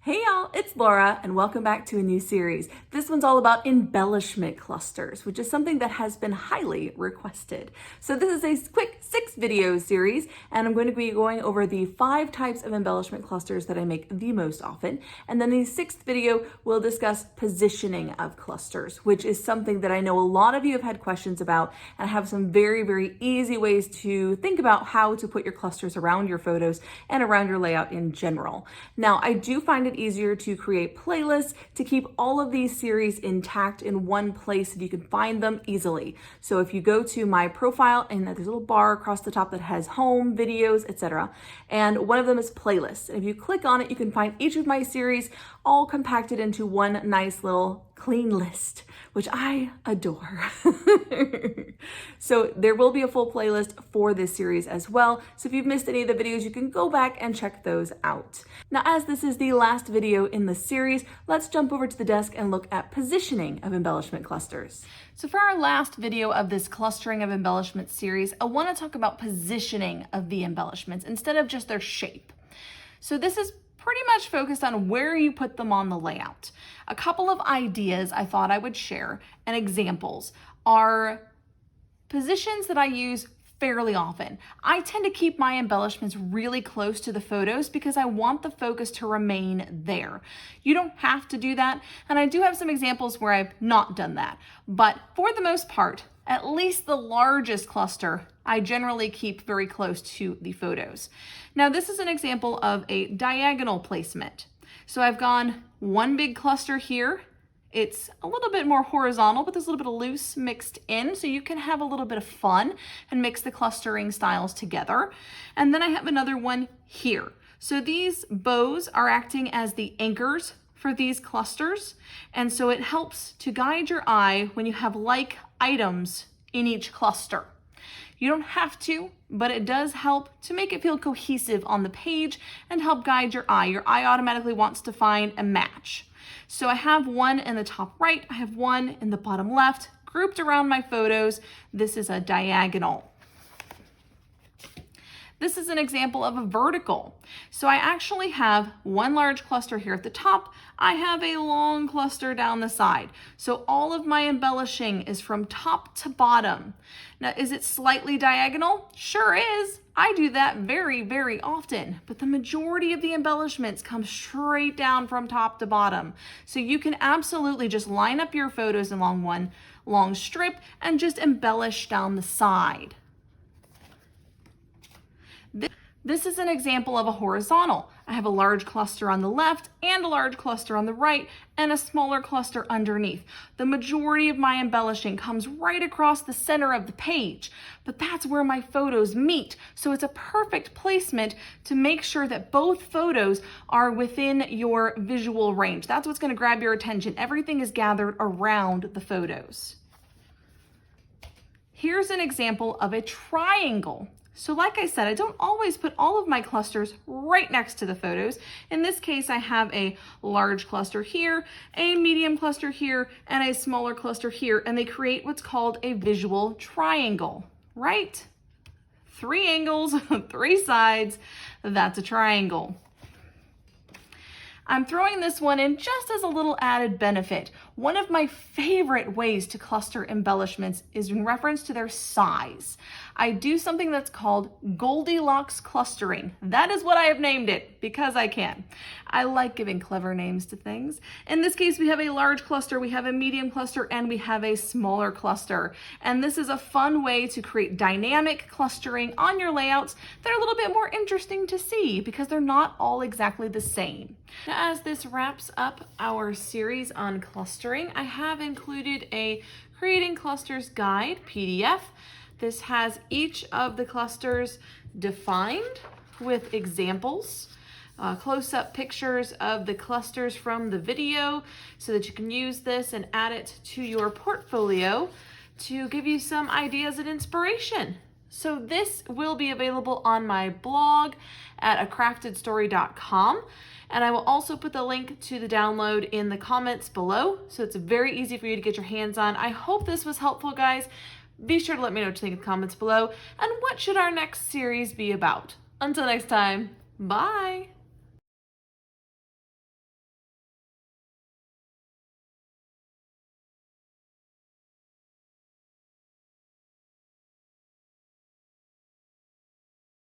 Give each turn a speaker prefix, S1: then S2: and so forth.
S1: Hey y'all, it's Laura and welcome back to a new series. This one's all about embellishment clusters, which is something that has been highly requested. So this is a quick 6 video series and I'm going to be going over the 5 types of embellishment clusters that I make the most often. And then the 6th video will discuss positioning of clusters, which is something that I know a lot of you have had questions about, and I have some very easy ways to think about how to put your clusters around your photos and around your layout in general. Now, I do find it easier to create playlists to keep all of these series intact in one place so you can find them easily. So if you go to my profile, and there's a little bar across the top that has home, videos, etc. And one of them is playlists. And if you click on it, you can find each of my series all compacted into one nice little clean list, which I adore. So there will be a full playlist for this series as well. So if you've missed any of the videos, you can go back and check those out. Now, as this is the last video in the series, let's jump over to the desk and look at positioning of embellishment clusters. So for our last video of this clustering of embellishment series, I want to talk about positioning of the embellishments instead of just their shape. So this is pretty much focused on where you put them on the layout. A couple of ideas I thought I would share and examples are positions that I use fairly often. I tend to keep my embellishments really close to the photos because I want the focus to remain there. You don't have to do that, and I do have some examples where I've not done that. But for the most part, at least the largest cluster, I generally keep very close to the photos. Now, this is an example of a diagonal placement. So I've gone one big cluster here. It's a little bit more horizontal, but there's a little bit of loose mixed in, so you can have a little bit of fun and mix the clustering styles together. And then I have another one here. So these bows are acting as the anchors for these clusters, and so it helps to guide your eye when you have like items in each cluster. You don't have to, but it does help to make it feel cohesive on the page and help guide your eye. Your eye automatically wants to find a match. So I have one in the top right, I have one in the bottom left, grouped around my photos. This is a diagonal. This is an example of a vertical. So I actually have one large cluster here at the top. I have a long cluster down the side. So all of my embellishing is from top to bottom. Now, is it slightly diagonal? Sure is. I do that very often, but the majority of the embellishments come straight down from top to bottom. So you can absolutely just line up your photos along one long strip and just embellish down the side. This is an example of a horizontal. I have a large cluster on the left and a large cluster on the right and a smaller cluster underneath. The majority of my embellishing comes right across the center of the page, but that's where my photos meet. So it's a perfect placement to make sure that both photos are within your visual range. That's what's going to grab your attention. Everything is gathered around the photos. Here's an example of a triangle. So like I said, I don't always put all of my clusters right next to the photos. In this case, I have a large cluster here, a medium cluster here, and a smaller cluster here, and they create what's called a visual triangle, right? 3 angles, 3 sides, that's a triangle. I'm throwing this one in just as a little added benefit. One of my favorite ways to cluster embellishments is in reference to their size. I do something that's called Goldilocks Clustering. That is what I have named it, because I can. I like giving clever names to things. In this case, we have a large cluster, we have a medium cluster, and we have a smaller cluster. And this is a fun way to create dynamic clustering on your layouts that are a little bit more interesting to see because they're not all exactly the same. Now, as this wraps up our series on clustering, I have included a Creating Clusters Guide PDF. This has each of the clusters defined with examples, close-up pictures of the clusters from the video so that you can use this and add it to your portfolio to give you some ideas and inspiration. So this will be available on my blog at acraftedstory.com. And I will also put the link to the download in the comments below. So it's very easy for you to get your hands on. I hope this was helpful, guys. Be sure to let me know what you think in the comments below. And what should our next series be about? Until next time, bye.